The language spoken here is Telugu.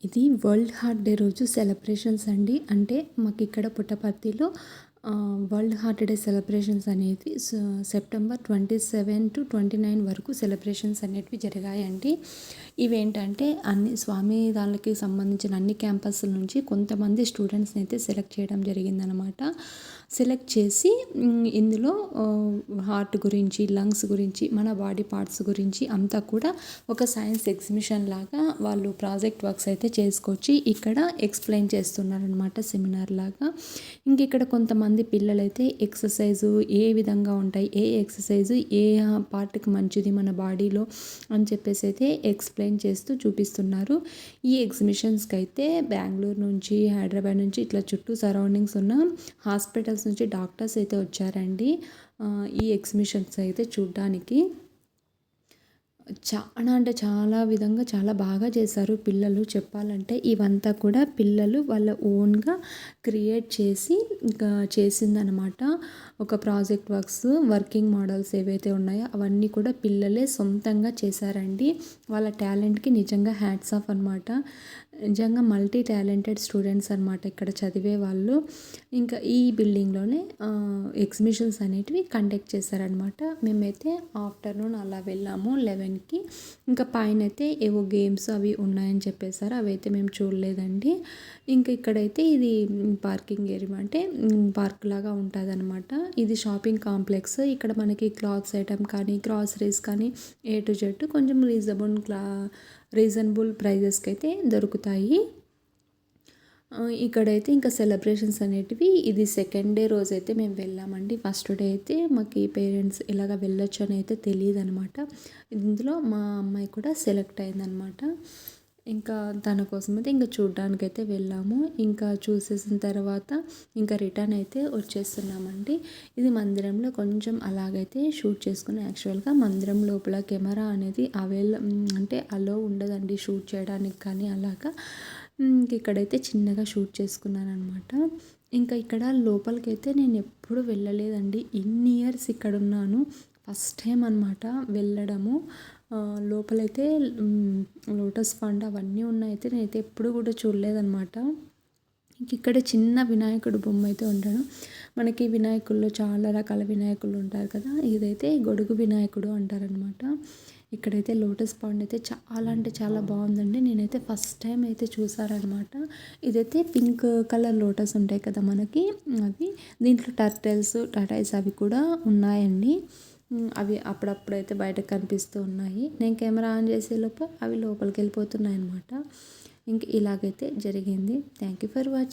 ఇది వరల్డ్ హార్ట్ డే రోజు సెలబ్రేషన్స్ అండి. అంటే మాకిక్కడ పుట్టపర్తిలో వరల్డ్ హార్ట్ డే సెలబ్రేషన్స్ అనేది సెప్టెంబర్ 27-29 వరకు సెలబ్రేషన్స్ అనేటివి జరిగాయండి. ఇవేంటంటే అన్ని స్వామి దానికి సంబంధించిన అన్ని క్యాంపస్ల నుంచి కొంతమంది స్టూడెంట్స్ని అయితే సెలెక్ట్ చేయడం జరిగిందనమాట. సెలెక్ట్ చేసి ఇందులో హార్ట్ గురించి, లంగ్స్ గురించి, మన బాడీ పార్ట్స్ గురించి అంతా కూడా ఒక సైన్స్ ఎగ్జిబిషన్ లాగా వాళ్ళు ప్రాజెక్ట్ వర్క్స్ అయితే చేసుకొచ్చి ఇక్కడ ఎక్స్ప్లెయిన్ చేస్తున్నారనమాట, సెమినార్ లాగా. ఇంక ఇక్కడ కొంతమంది పిల్లలైతే ఎక్సర్సైజు ఏ విధంగా ఉంటాయి, ఏ ఎక్సర్సైజు ఏ పార్ట్కి మంచిది మన బాడీలో అని చెప్పేసి అయితే ఎక్స్ప్లెయిన్ చేస్తూ చూపిస్తున్నారు. ఈ ఎగ్జిబిషన్స్కి అయితే బెంగళూరు నుంచి, హైదరాబాద్ నుంచి ఇట్లా చుట్టూ సరౌండింగ్స్ ఉన్న హాస్పిటల్స్ నుంచి డాక్టర్స్ అయితే వచ్చారండి ఈ ఎగ్జిబిషన్స్ అయితే చూడ్డానికి. చాలా అంటే చాలా విధంగా చాలా బాగా చేశారు పిల్లలు. చెప్పాలంటే ఇవంతా కూడా పిల్లలు వాళ్ళ ఓన్గా క్రియేట్ చేసి ఇంకా చేసిందనమాట. ఒక ప్రాజెక్ట్ వర్క్స్, వర్కింగ్ మోడల్స్ ఏవైతే ఉన్నాయో అవన్నీ కూడా పిల్లలే సొంతంగా చేశారండి. వాళ్ళ టాలెంట్కి నిజంగా హ్యాట్స్ ఆఫ్ అనమాట. నిజంగా మల్టీ టాలెంటెడ్ స్టూడెంట్స్ అనమాట ఇక్కడ చదివే వాళ్ళు. ఇంకా ఈ బిల్డింగ్లోనే ఎగ్జిబిషన్స్ అనేటివి కండక్ట్ చేశారనమాట. మేమైతే ఆఫ్టర్నూన్ అలా వెళ్ళాము 11కి. ఇంకా పైన అయితే ఏవో గేమ్స్ అవి ఉన్నాయని చెప్పేశారు. అవైతే మేము చూడలేదండి. ఇంకా ఇక్కడైతే ఇది పార్కింగ్ ఏరియా, అంటే పార్క్ లాగా ఉంటుందన్నమాట. ఇది షాపింగ్ కాంప్లెక్స్. ఇక్కడ మనకి క్లాత్స్ ఐటమ్ కానీ, గ్రాసరీస్ కానీ A to Z కొంచెం రీజనబుల్ ప్రైజెస్కి అయితే దొరుకుతాయి. ఇక్కడైతే ఇంకా సెలబ్రేషన్స్ అనేటివి ఇది సెకండ్ డే రోజైతే మేము వెళ్ళామండి. ఫస్ట్ డే అయితే మాకు పేరెంట్స్ ఇలాగ వెళ్ళొచ్చు అని అయితే తెలియదు అనమాట. ఇందులో మా అమ్మాయి కూడా సెలెక్ట్ అయిందనమాట. ఇంకా తన కోసం అయితే ఇంకా చూడ్డానికైతే వెళ్ళాము. ఇంకా చూసేసిన తర్వాత ఇంకా రిటర్న్ అయితే వచ్చేస్తున్నామండి. ఇది మందిరంలో కొంచెం అలాగైతే షూట్ చేసుకుని, యాక్చువల్గా మందిరం లోపల కెమెరా అనేది అంటే అలో ఉండదండి షూట్ చేయడానికి కానీ అలాగా. ఇక్కడైతే చిన్నగా షూట్ చేసుకున్నాను అనమాట. ఇంకా ఇక్కడ లోపలికైతే నేను ఎప్పుడు వెళ్ళలేదండి. ఇన్ని ఇయర్స్ ఇక్కడ ఉన్నాను, ఫస్ట్ టైం అనమాట వెళ్ళడము. లోపలైతే లోటస్ ఫండ్ అవన్నీ ఉన్నాయితే నేనైతే ఎప్పుడు కూడా చూడలేదన్నమాట. ఇక్కడ చిన్న వినాయకుడు బొమ్మ అయితే ఉంటాడు. మనకి వినాయకుల్లో చాలా రకాల వినాయకులు ఉంటారు కదా, ఇదైతే గొడుగు వినాయకుడు అంటారనమాట. ఇక్కడైతే లోటస్ పాండ్ అయితే చాలా అంటే చాలా బాగుందండి. నేనైతే ఫస్ట్ టైం అయితే చూసారనమాట. ఇదైతే పింక్ కలర్ లోటస్ ఉంటాయి కదా మనకి, అవి దీంట్లో టర్టైల్స్ అవి కూడా ఉన్నాయండి. అవి అప్పుడప్పుడైతే బయటకు కనిపిస్తూ ఉన్నాయి. నేను కెమెరా ఆన్ చేసేలోపు అవి లోపలికి వెళ్ళిపోతున్నాయి అనమాట. ఇంక ఇలాగైతే జరిగింది. Thank you for watching.